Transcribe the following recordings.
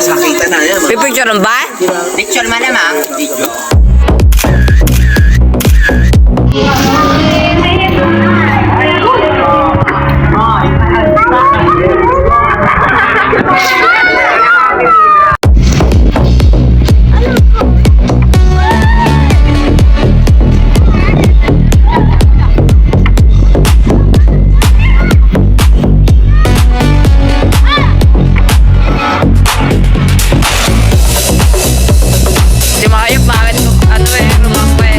Sakita na yan. Pipicture ba? Picture malamang. Video. Si Mayok, bakit ano rumako eh?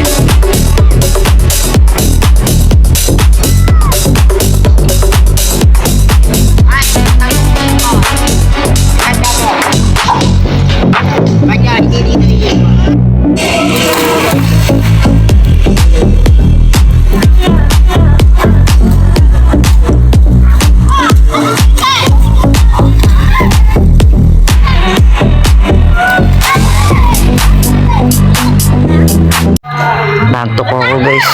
Nantok ako guys.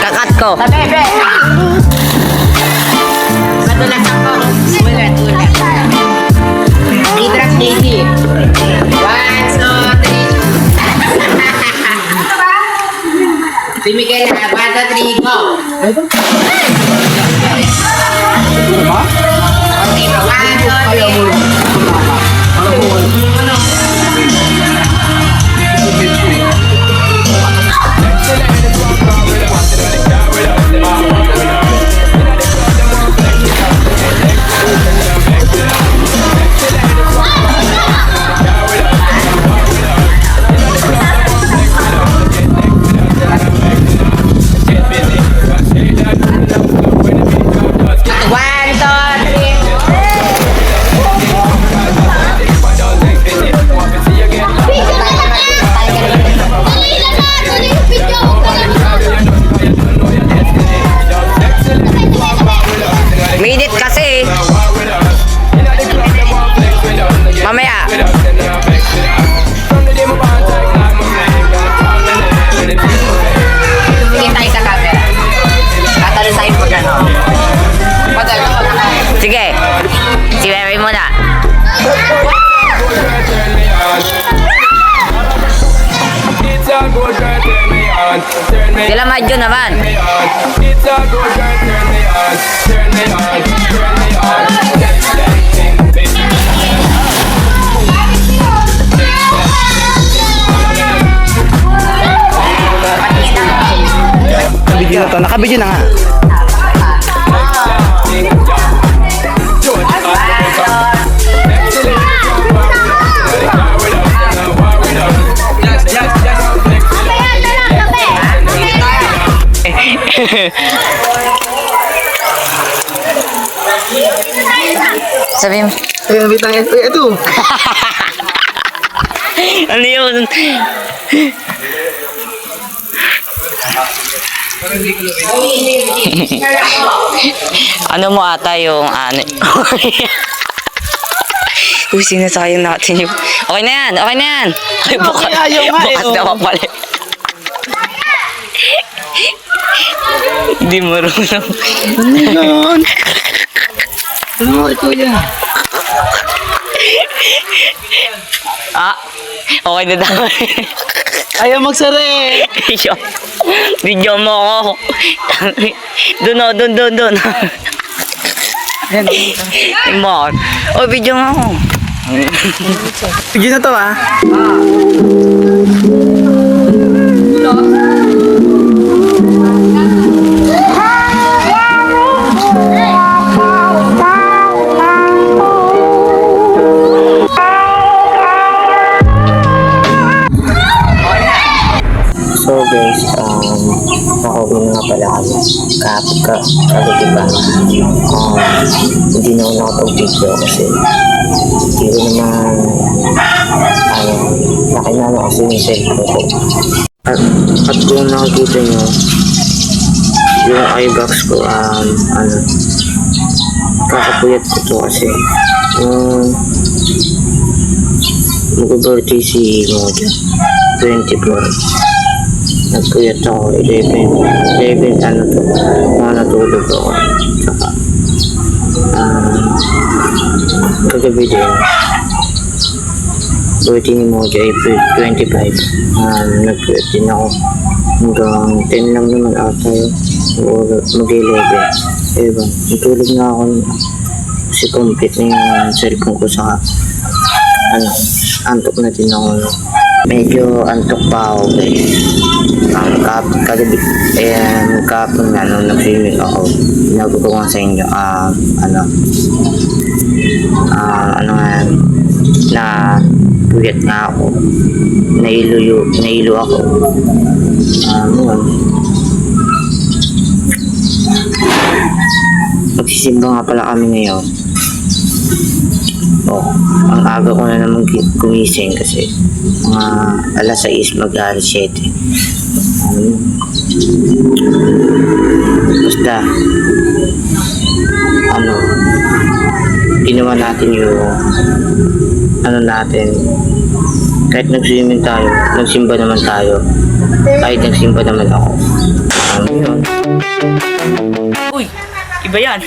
Kakat ko. Bebe. Madulas ako. Ulit. Idrak Daisy. 1, 2, 3. Si Miguel na. 1, 2, 3, go. Okay, Minute kasi. Mamaya. Sige tayo sa camera. Tatalo tayo pag ano. Sige. Si Mary muna. Sila Madjo naman. Nakabidyo na to. Nakabidyo na nga. Sabi mo. Ito. Ano yun? Ano mo ata yung ano? Uy, sinasayang natin yung... Okay na yan, okay na yan. Ay, bukas, ayaw nga eh, bukas oh. na mapali. Hindi marunong. Ano yun? Ano, ito yan. Ah, okay na daw. Ayaw magsara eh. Video mo ako. Doon. Imon. Oh, video mo ako. Sige na to ah. So guys, nakauwi na nga pala kami. Kagabi pa. Hindi na ako nakapag-video kasi hindi ko naman nakinala kasi yung cellphone ko. At kung nakikita nyo, yung iBox ko, kakapuyat ko to kasi mag-birthday si Moja, 24. Nagpuyat ako, 11 mga natulog ako. Tsaka, kagabi din, birthday ni Moja, April 25. Nagpuyat din ako. Hanggang 10 lang naman ata yun. O mag-11. Ewan, natulog na ako kasi complete na yung cellphone ko sa antok na din ako. Medyo antok pa ako guys. Kagabi, kapon na nung nag-swimming ako, sinabi ko nga sa inyo, na puyat nga ako, nailo ako. Magsisimba nga pala kami ngayon. Ang aga ko na naman gumising kasi mga alas 6 mag-alas 7. Basta ginawa natin yung natin, kahit nag-swimming tayo, nagsimba naman tayo, kahit nagsimba naman ako. Uy, iba yan.